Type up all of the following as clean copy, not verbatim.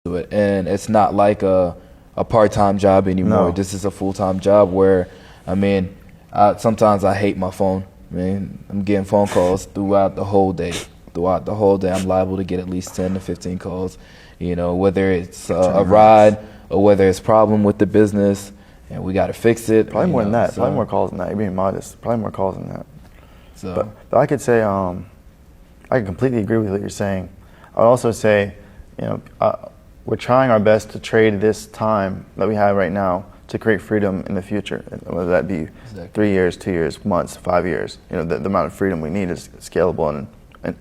to it, and it's not like a part-time job anymore. No. This is a full-time job where, I mean, sometimes I hate my phone. I mean, I'm getting phone calls throughout the whole day. Throughout the whole day, I'm liable to get at least 10 to 15 calls, you know, whether it's a ride or whether it's a problem with the business and we got to fix it. Probably more than that. So, Probably more calls than that. You're being modest. Probably more calls than that. So. But I could say, I can completely agree with what you're saying. I would also say, you know, we're trying our best to trade this time that we have right now to create freedom in the future, whether that be 3 years, 2 years, months, 5 years. You know, the amount of freedom we need is scalable and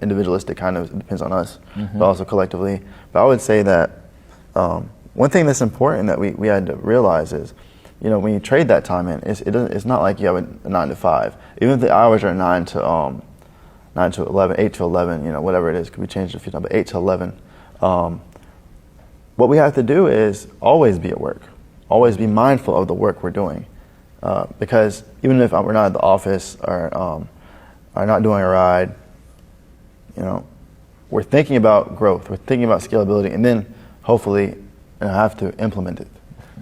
individualistic, kind of depends on us, but also collectively. But I would say that one thing that's important that we had to realize is, you know, when you trade that time in, it's not like you have a 9 to 5. Even if the hours are 9 to 11, 8 to 11, you know, whatever it is, could be changed a few times, but 8 to 11. What we have to do is always be at work, always be mindful of the work we're doing, because even if we're not at the office or are not doing a ride, you know, we're thinking about growth, we're thinking about scalability, and then hopefully have to implement it.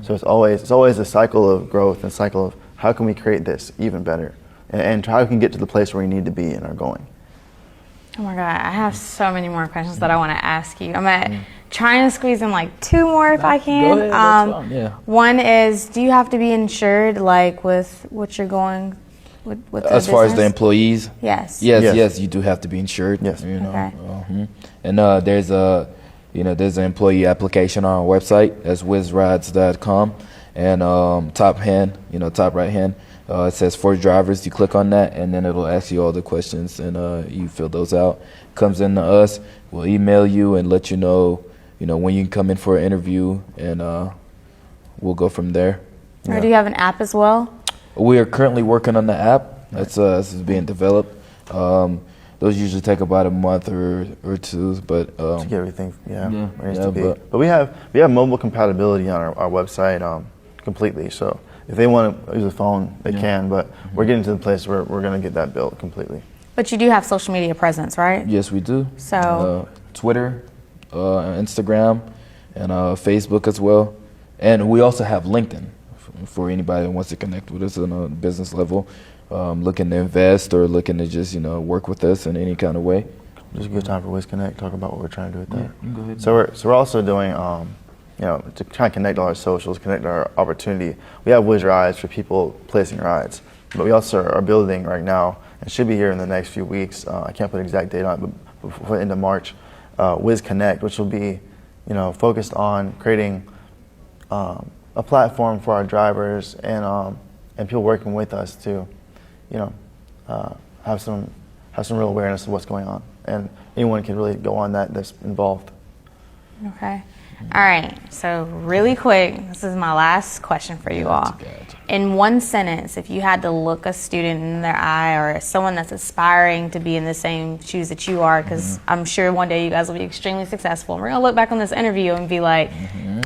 So it's always a cycle of growth and cycle of how can we create this even better, and how we can get to the place where we need to be and are going. Oh my God, I have so many more questions that I want to ask you. I'm gonna try and squeeze in like 2 more if I can. Go ahead, that's fine, yeah. One is, do you have to be insured, like with what you're going with the as far as the business? employees? Yes. Yes, you do have to be insured. Yes. You know. Okay. And there's an employee application on our website. That's wizrides.com. And top right hand, it says for drivers. You click on that, and then it'll ask you all the questions, and you fill those out. Comes in to us. We'll email you and let you know when you can come in for an interview, and we'll go from there. Or do you have an app as well? We are currently working on the app. This is being developed. Those usually take about a month or two, but to get everything, where it needs to be. but- But we have mobile compatibility on our website completely. So if they want to use a phone, they can. But we're getting to the place where we're going to get that built completely. But you do have social media presence, right? Yes, we do. So Twitter, Instagram, and Facebook as well. And we also have LinkedIn for anybody that wants to connect with us on a business level, looking to invest or looking to just work with us in any kind of way. Just a good time for Wiz Connect. Talk about what we're trying to do with that. Yeah, you can go ahead. So we're also doing to kind of connect all our socials, connect our opportunity. We have Wiz Rides for people placing rides, but we also are building right now and should be here in the next few weeks. I can't put an exact date on it, but before the end of March, Wiz Connect, which will be focused on creating a platform for our drivers and people working with us to have some real awareness of what's going on, and anyone can really go on that's involved. Okay. All right. So really quick, this is my last question for you all. In one sentence, if you had to look a student in their eye or someone that's aspiring to be in the same shoes that you are, because I'm sure one day you guys will be extremely successful. And we're going to look back on this interview and be like,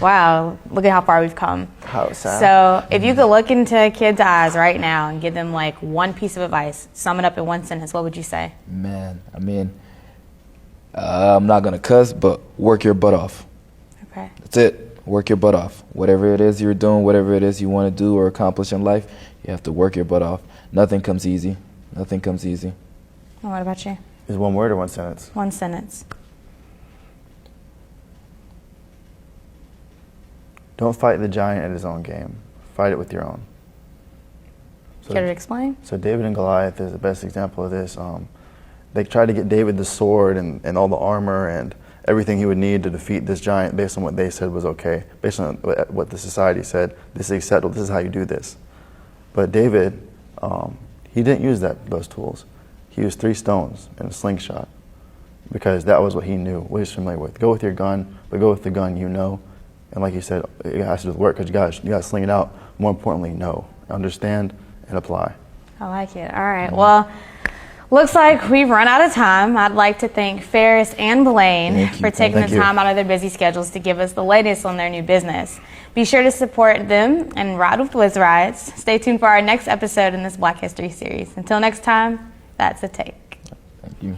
wow, look at how far we've come. How sad. So if you could look into a kid's eyes right now and give them like one piece of advice, sum it up in one sentence, what would you say? Man, I mean, I'm not going to cuss, but work your butt off. Okay. That's it. Work your butt off. Whatever it is you're doing, whatever it is you want to do or accomplish in life, you have to work your butt off. Nothing comes easy. Nothing comes easy. And what about you? Is one word or one sentence? One sentence. Don't fight the giant at his own game. Fight it with your own. Care to explain? So David and Goliath is the best example of this. They tried to get David the sword and all the armor and everything he would need to defeat this giant based on what they said was okay, based on what the society said. This is acceptable. This is how you do this. But David, he didn't use those tools. He used 3 stones and a slingshot because that was what he knew, what he was familiar with. Go with your gun, but go with the gun you know. And like you said, it has to do with work because you got to sling it out. More importantly, know, understand, and apply. I like it. All right. Well, looks like we've run out of time. I'd like to thank Faris and Blaine for taking the time out of their busy schedules to give us the latest on their new business. Be sure to support them and ride with Wiz Rides. Stay tuned for our next episode in this Black History series. Until next time, that's a take. Thank you.